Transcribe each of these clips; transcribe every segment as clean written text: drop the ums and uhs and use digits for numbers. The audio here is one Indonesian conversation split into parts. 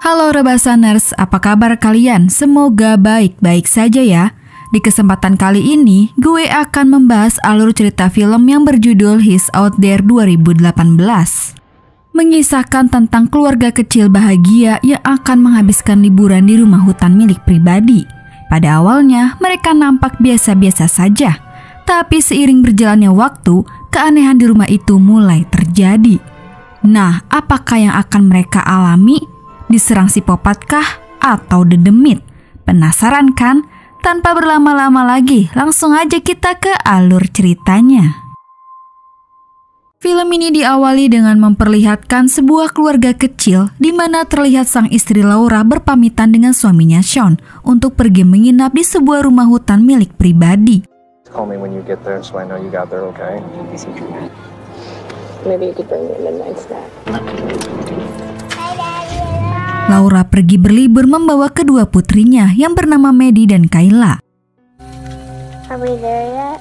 Halo Rebasaners, apa kabar kalian? Semoga baik-baik saja ya. Di kesempatan kali ini, gue akan membahas alur cerita film yang berjudul He's Out There 2018. Mengisahkan tentang keluarga kecil bahagia yang akan menghabiskan liburan di rumah hutan milik pribadi. Pada awalnya, mereka nampak biasa-biasa saja. Tapi seiring berjalannya waktu, keanehan di rumah itu mulai terjadi. Nah, apakah yang akan mereka alami? Diserang psikopat kah? Atau dedemit? Penasaran kan? Tanpa berlama-lama lagi, langsung aja kita ke alur ceritanya. Film ini diawali dengan memperlihatkan sebuah keluarga kecil di mana terlihat sang istri Laura berpamitan dengan suaminya Sean untuk pergi menginap di sebuah rumah hutan milik pribadi. Call me when you get there so I know you got there, okay? Maybe you could bring me a midnight snack. Laura pergi berlibur membawa kedua putrinya yang bernama Maddie dan Kayla. Are we there yet?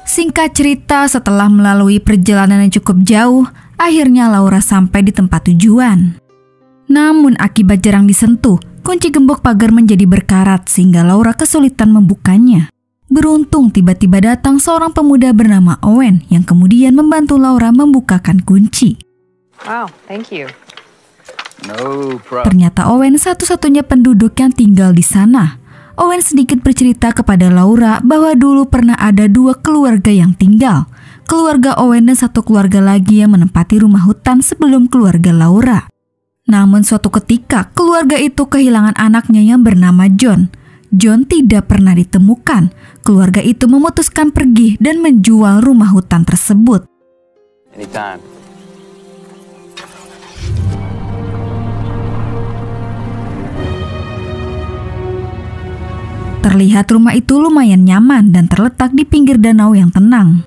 Singkat cerita, setelah melalui perjalanan yang cukup jauh, akhirnya Laura sampai di tempat tujuan. Namun akibat jarang disentuh, kunci gembok pagar menjadi berkarat sehingga Laura kesulitan membukanya. Beruntung tiba-tiba datang seorang pemuda bernama Owen yang kemudian membantu Laura membukakan kunci. Wow, thank you. No problem. Ternyata Owen satu-satunya penduduk yang tinggal di sana. Owen sedikit bercerita kepada Laura bahwa dulu pernah ada dua keluarga yang tinggal. Keluarga Owen dan satu keluarga lagi yang menempati rumah hutan sebelum keluarga Laura. Namun suatu ketika keluarga itu kehilangan anaknya yang bernama John. John tidak pernah ditemukan. Keluarga itu memutuskan pergi dan menjual rumah hutan tersebut. Anytime. Terlihat rumah itu lumayan nyaman dan terletak di pinggir danau yang tenang.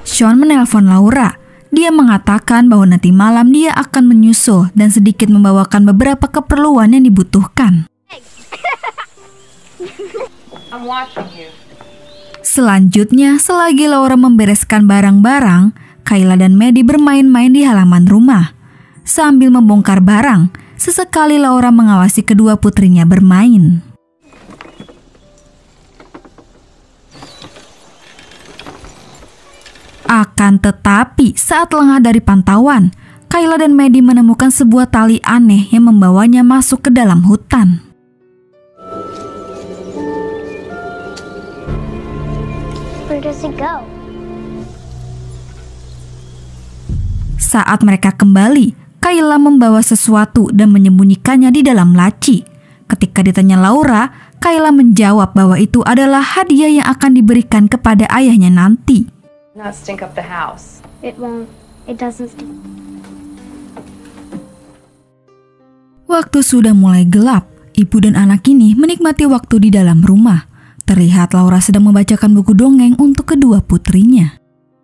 Sean menelpon Laura. Dia mengatakan bahwa nanti malam dia akan menyusul dan sedikit membawakan beberapa keperluan yang dibutuhkan. Selanjutnya, selagi Laura membereskan barang-barang, Kayla dan Maddie bermain-main di halaman rumah. Sambil membongkar barang, sesekali Laura mengawasi kedua putrinya bermain. Akan tetapi, saat lengah dari pantauan, Kayla dan Maddie menemukan sebuah tali aneh yang membawanya masuk ke dalam hutan. Where does it go? Saat mereka kembali, Kayla membawa sesuatu dan menyembunyikannya di dalam laci. Ketika ditanya Laura, Kayla menjawab bahwa itu adalah hadiah yang akan diberikan kepada ayahnya nanti. Not stink up the house. It won't. It doesn't stink. Waktu sudah mulai gelap, ibu dan anak ini menikmati waktu di dalam rumah. Terlihat Laura sedang membacakan buku dongeng untuk kedua putrinya.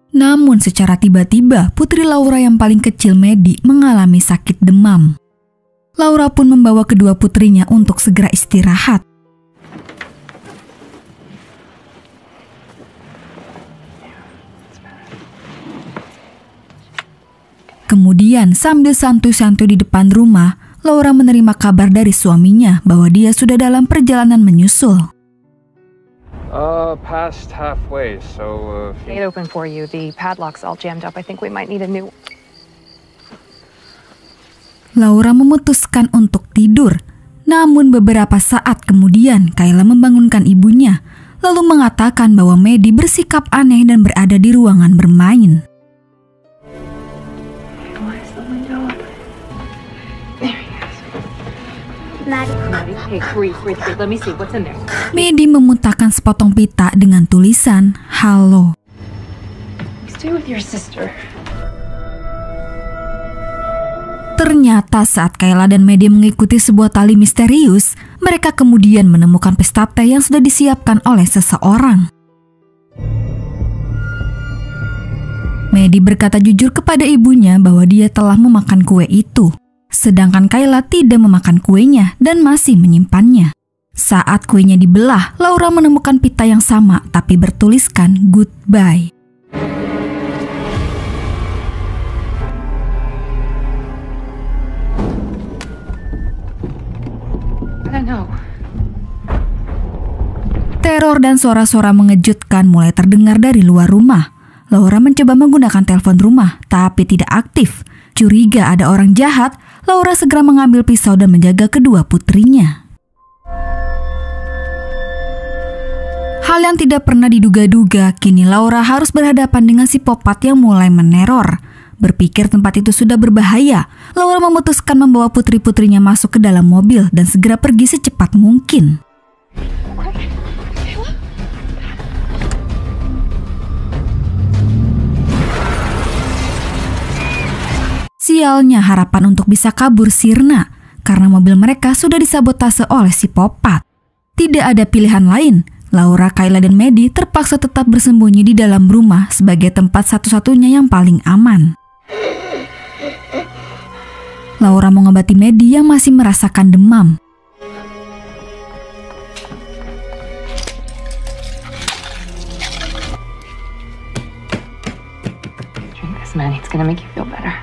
Namun secara tiba-tiba, putri Laura yang paling kecil Maddie mengalami sakit demam. Laura pun membawa kedua putrinya untuk segera istirahat. Kemudian sambil santuy-santuy di depan rumah, Laura menerima kabar dari suaminya bahwa dia sudah dalam perjalanan menyusul. Past halfway, so Get open for you. The padlock's all jammed up. I think we might need a new. Laura memutuskan untuk tidur. Namun beberapa saat kemudian, Kayla membangunkan ibunya, lalu mengatakan bahwa Maddie bersikap aneh dan berada di ruangan bermain. Why is the window open? There he is. Maddie. Hey, breathe. Let me see what's in there. Maddie memuntahkan sepotong pita dengan tulisan "Halo". Stay with your sister. Ternyata saat Kayla dan Maddie mengikuti sebuah tali misterius, mereka kemudian menemukan pesta teh yang sudah disiapkan oleh seseorang. Maddie berkata jujur kepada ibunya bahwa dia telah memakan kue itu. Sedangkan Kayla tidak memakan kuenya dan masih menyimpannya. Saat kuenya dibelah, Laura menemukan pita yang sama tapi bertuliskan goodbye. I don't know. Teror dan suara-suara mengejutkan mulai terdengar dari luar rumah. Laura mencoba menggunakan telepon rumah, tapi tidak aktif. Curiga ada orang jahat, Laura segera mengambil pisau dan menjaga kedua putrinya. Hal yang tidak pernah diduga-duga, kini Laura harus berhadapan dengan psikopat yang mulai meneror. Berpikir tempat itu sudah berbahaya, Laura memutuskan membawa putri-putrinya masuk ke dalam mobil dan segera pergi secepat mungkin. Sialnya harapan untuk bisa kabur sirna, karena mobil mereka sudah disabotase oleh psikopat. Tidak ada pilihan lain, Laura, Kayla, dan Maddie terpaksa tetap bersembunyi di dalam rumah sebagai tempat satu-satunya yang paling aman. Laura mengobati Maddie yang masih merasakan demam. Drink this, man. It's gonna make you feel better.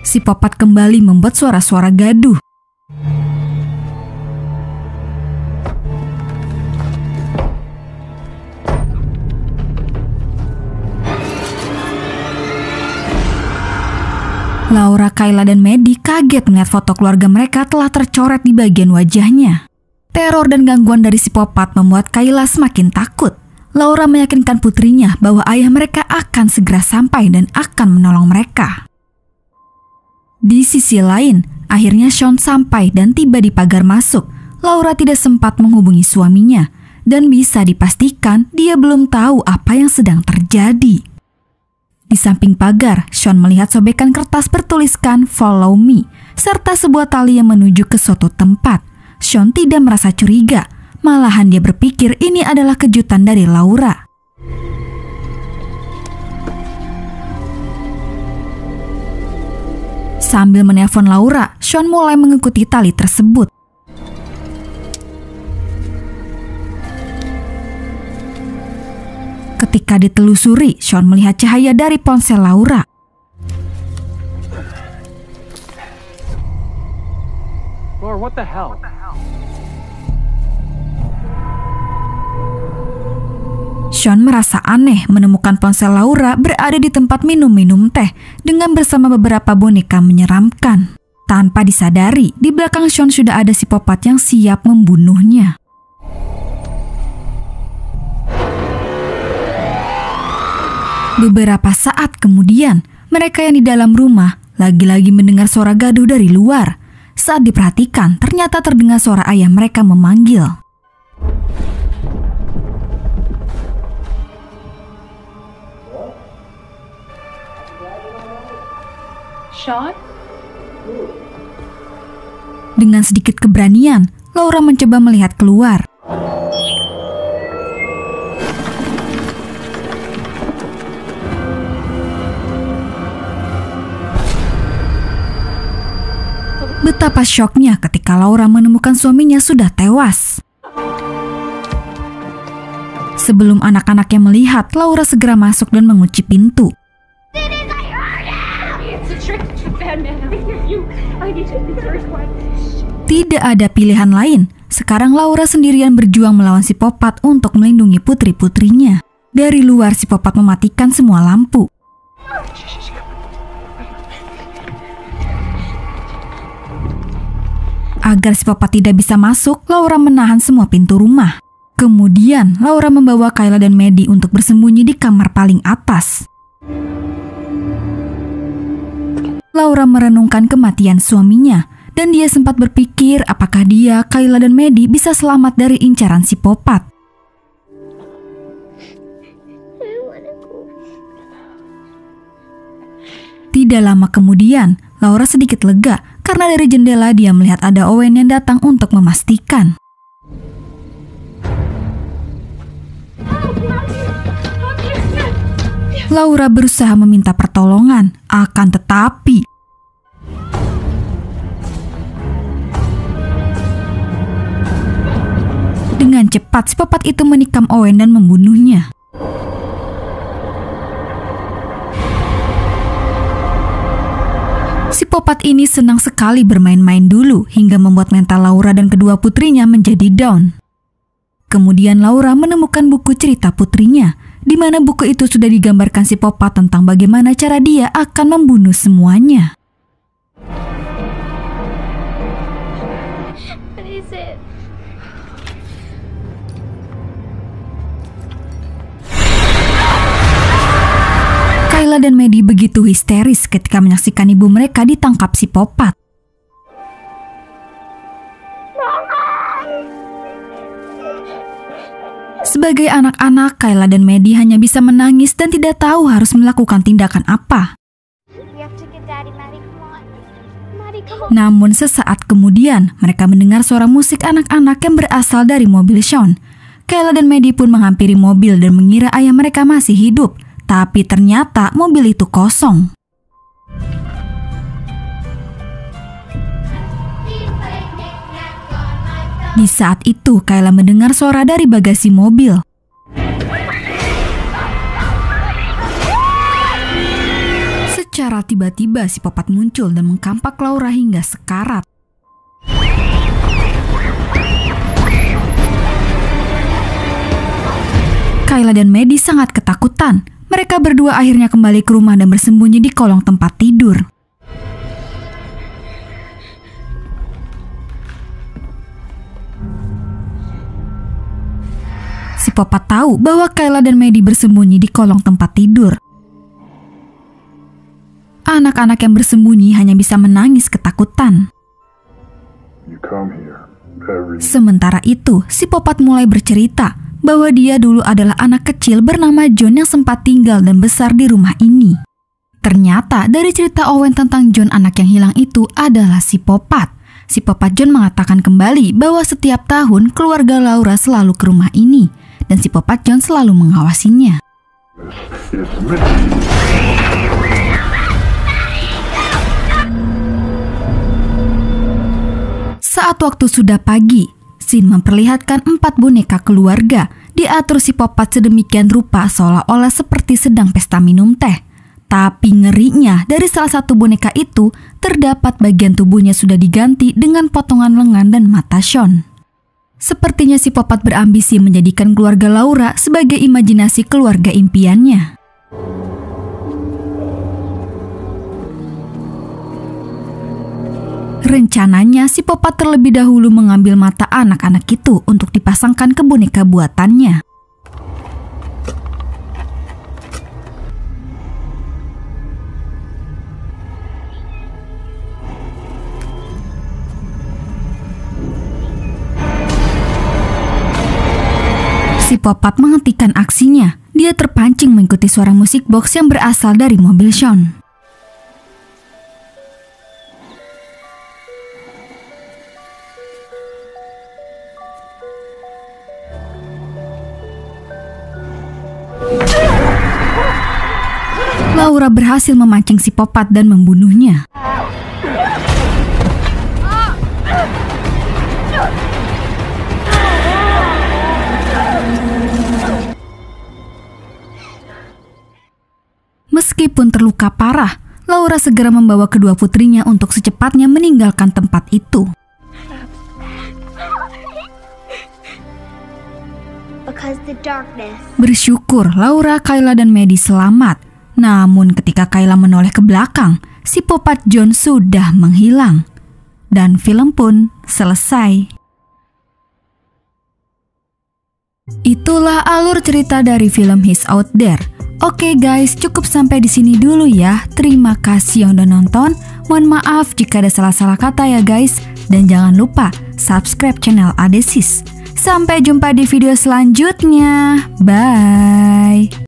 Psikopat kembali membuat suara-suara gaduh. Laura, Kayla, dan Maddie kaget melihat foto keluarga mereka telah tercoret di bagian wajahnya. Teror dan gangguan dari psikopat membuat Kayla semakin takut. Laura meyakinkan putrinya bahwa ayah mereka akan segera sampai dan akan menolong mereka. Di sisi lain, akhirnya Sean sampai dan tiba di pagar masuk. Laura tidak sempat menghubungi suaminya dan bisa dipastikan dia belum tahu apa yang sedang terjadi. Di samping pagar, Sean melihat sobekan kertas bertuliskan "Follow me" serta sebuah tali yang menuju ke suatu tempat. Sean tidak merasa curiga, malahan dia berpikir ini adalah kejutan dari Laura. Sambil menelpon Laura, Sean mulai mengikuti tali tersebut. Ketika ditelusuri, Sean melihat cahaya dari ponsel Laura. Laura, what the hell? Sean merasa aneh menemukan ponsel Laura berada di tempat minum-minum teh dengan bersama beberapa boneka menyeramkan. Tanpa disadari, di belakang Sean sudah ada psikopat yang siap membunuhnya. Beberapa saat kemudian, mereka yang di dalam rumah lagi-lagi mendengar suara gaduh dari luar. Saat diperhatikan, ternyata terdengar suara ayah mereka memanggil. Sean? Dengan sedikit keberanian, Laura mencoba melihat keluar. Betapa syoknya ketika Laura menemukan suaminya sudah tewas. Sebelum anak-anaknya melihat, Laura segera masuk dan mengunci pintu. Tidak ada pilihan lain. Sekarang Laura sendirian berjuang melawan psikopat untuk melindungi putri-putrinya. Dari luar, psikopat mematikan semua lampu. Agar psikopat tidak bisa masuk, Laura menahan semua pintu rumah. Kemudian, Laura membawa Kayla dan Maddie untuk bersembunyi di kamar paling atas. Laura merenungkan kematian suaminya, dan dia sempat berpikir apakah dia, Kayla, dan Maddie bisa selamat dari incaran psikopat. Tidak lama kemudian, Laura sedikit lega karena dari jendela dia melihat ada Owen yang datang untuk memastikan. Laura berusaha meminta pertolongan, akan tetapi dengan cepat psikopat itu menikam Owen dan membunuhnya. Psikopat ini senang sekali bermain-main dulu hingga membuat mental Laura dan kedua putrinya menjadi down. Kemudian Laura menemukan buku cerita putrinya, di mana buku itu sudah digambarkan psikopat tentang bagaimana cara dia akan membunuh semuanya. What is it? Kayla dan Maddie begitu histeris ketika menyaksikan ibu mereka ditangkap psikopat. Sebagai anak-anak, Kayla dan Maddie hanya bisa menangis dan tidak tahu harus melakukan tindakan apa. We have to get Daddy, Maddie, come on. Maddie, come on. Namun sesaat kemudian, mereka mendengar suara musik anak-anak yang berasal dari mobil Sean. Kayla dan Maddie pun menghampiri mobil dan mengira ayah mereka masih hidup. Tapi ternyata mobil itu kosong. Di saat itu, Kayla mendengar suara dari bagasi mobil. Secara tiba-tiba, psikopat muncul dan mengkampak Laura hingga sekarat. Kayla dan Maddie sangat ketakutan. Mereka berdua akhirnya kembali ke rumah dan bersembunyi di kolong tempat tidur. Psikopat tahu bahwa Kayla dan Maddie bersembunyi di kolong tempat tidur. Anak-anak yang bersembunyi hanya bisa menangis ketakutan. Sementara itu, psikopat mulai bercerita bahwa dia dulu adalah anak kecil bernama John yang sempat tinggal dan besar di rumah ini. Ternyata dari cerita Owen tentang John anak yang hilang itu adalah psikopat. Psikopat John mengatakan kembali bahwa setiap tahun keluarga Laura selalu ke rumah ini dan psikopat John selalu mengawasinya. Saat waktu sudah pagi, scene memperlihatkan 4 boneka keluarga diatur psikopat sedemikian rupa seolah-olah seperti sedang pesta minum teh. Tapi ngerinya, dari salah satu boneka itu terdapat bagian tubuhnya sudah diganti dengan potongan lengan dan mata Sean. Sepertinya psikopat berambisi menjadikan keluarga Laura sebagai imajinasi keluarga impiannya. Rencananya, psikopat terlebih dahulu mengambil mata anak-anak itu untuk dipasangkan ke boneka buatannya. Psikopat menghentikan aksinya. Dia terpancing mengikuti suara musik box yang berasal dari mobil Sean. Laura berhasil memancing psikopat dan membunuhnya. Meskipun terluka parah, Laura segera membawa kedua putrinya untuk secepatnya meninggalkan tempat itu. Because the darkness. Bersyukur Laura, Kayla, dan Maddie selamat. Namun ketika Kayla menoleh ke belakang, psikopat John sudah menghilang. Dan film pun selesai. Itulah alur cerita dari film He's Out There. Oke guys, cukup sampai di sini dulu ya. Terima kasih yang udah nonton. Mohon maaf jika ada salah-salah kata ya guys. Dan jangan lupa subscribe channel Adesis. Sampai jumpa di video selanjutnya. Bye.